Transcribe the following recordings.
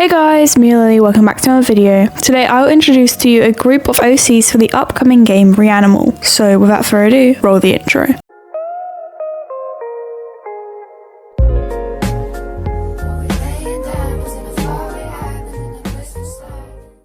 Hey guys, me Lily, welcome back to another video. Today I will introduce to you a group of OCs for the upcoming game REANIMal. So without further ado, roll the intro.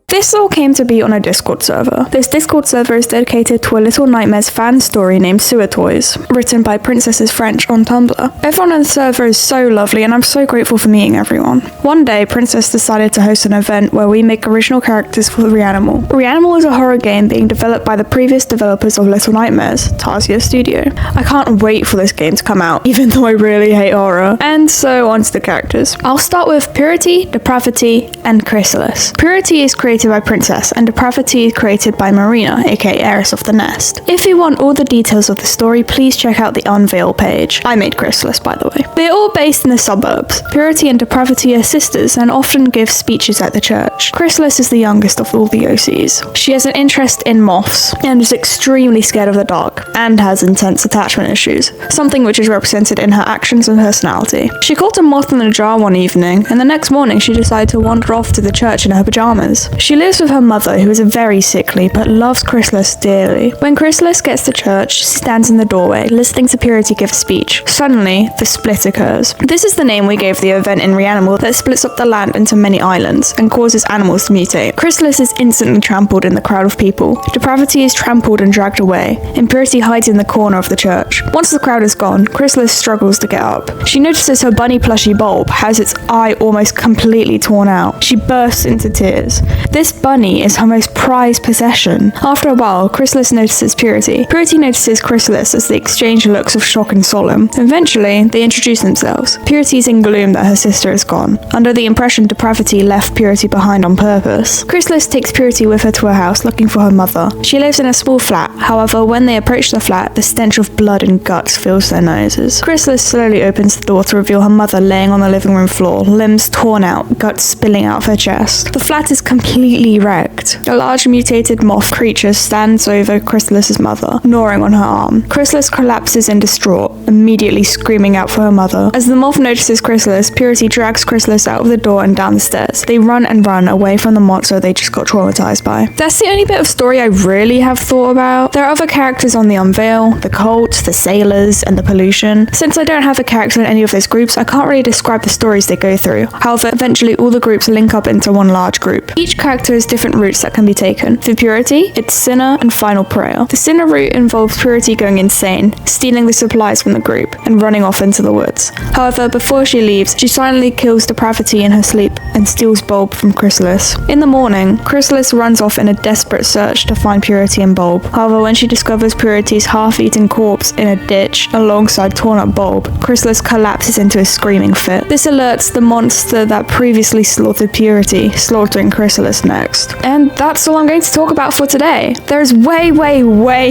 This all came to be on a Discord server. This Discord server is dedicated to a Little Nightmares fan story named Sewer Toys, written by Princesses French on Tumblr. Everyone on the server is so lovely and I'm so grateful for meeting everyone. One day, Princess decided to host an event where we make original characters for REANIMal. REANIMal is a horror game being developed by the previous developers of Little Nightmares, Tarsier Studios. I can't wait for this game to come out, even though I really hate horror. And so on to the characters. I'll start with Purity, Depravity, and Chrysalis. Purity is created by Princess, and Depravity is created by Marina, aka Heiress of the Nest. If you want all the details of the story, please check out the Unveil page. I made Chrysalis, by the way. They're all based in the suburbs. Purity and Depravity are sisters and often give speeches at the church. Chrysalis is the youngest of all the OCs. She has an interest in moths and is extremely scared of the dark and has intense attachment issues, something which is represented in her actions and personality. She caught a moth in a jar one evening, and the next morning she decided to wander off to the church in her pajamas. She lives with her mother, who is very sickly but loves Chrysalis dearly. When Chrysalis gets to church, she stands in the doorway, listening to Purity give a speech. Suddenly, the split occurs. This is the name we gave the event in REANIMal that splits up the land into many islands and causes animals to mutate. Chrysalis is instantly trampled in the crowd of people. Depravity is trampled and dragged away, and Purity hides in the corner of the church. Once the crowd is gone, Chrysalis struggles to get up. She notices her bunny plushie bulb has its eye almost completely torn out. She bursts into tears. This bunny is her most prized possession. After a while, Chrysalis notices Purity. Purity notices Chrysalis as they exchange looks of shock and solemn. Eventually, they introduce themselves. Purity is in gloom that her sister is gone, under the impression Depravity left Purity behind on purpose. Chrysalis takes Purity with her to her house looking for her mother. She lives in a small flat. However, when they approach the flat, the stench of blood and guts fills their noses. Chrysalis slowly opens the door to reveal her mother laying on the living room floor, limbs torn out, guts spilling out of her chest. The flat is completely wrecked. A large mutated moth creature stands over Chrysalis's mother, gnawing on her arm. Chrysalis collapses in distraught, immediately screaming out for her mother. As the moth notices Chrysalis, Purity drags Chrysalis out of the door and down the stairs. They run and run away from the monster they just got traumatized by. That's the only bit of story I really have thought about. There are other characters on the Unveil, the Cult, the Sailors, and the Pollution. Since I don't have a character in any of those groups, I can't really describe the stories they go through. However, eventually all the groups link up into one large group. Each character has different routes that can be taken. For Purity, it's Sinner and Final Prayer. The Sinner route involves Purity going insane, stealing the supplies from the group, and running off into the woods. However, before she leaves, she silently kills Depravity in her sleep and steals Bulb from Chrysalis. In the morning, Chrysalis runs off in a desperate search to find Purity and Bulb. However, when she discovers Purity's half-eaten corpse in a ditch alongside torn-up Bulb, Chrysalis collapses into a screaming fit. This alerts the monster that previously slaughtered Purity, slaughtering Chrysalis next. And that's all I'm going to talk about for today. There's way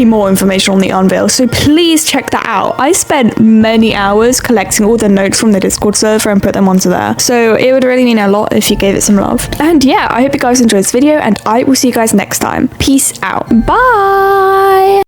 more information on the Unveil, so please check that out. I spent many hours collecting all the notes from the Discord server and put them onto there, so it would really mean a lot if you gave it some love. And yeah, I hope you guys enjoyed this video, and I will see you guys next time. Peace out. Bye!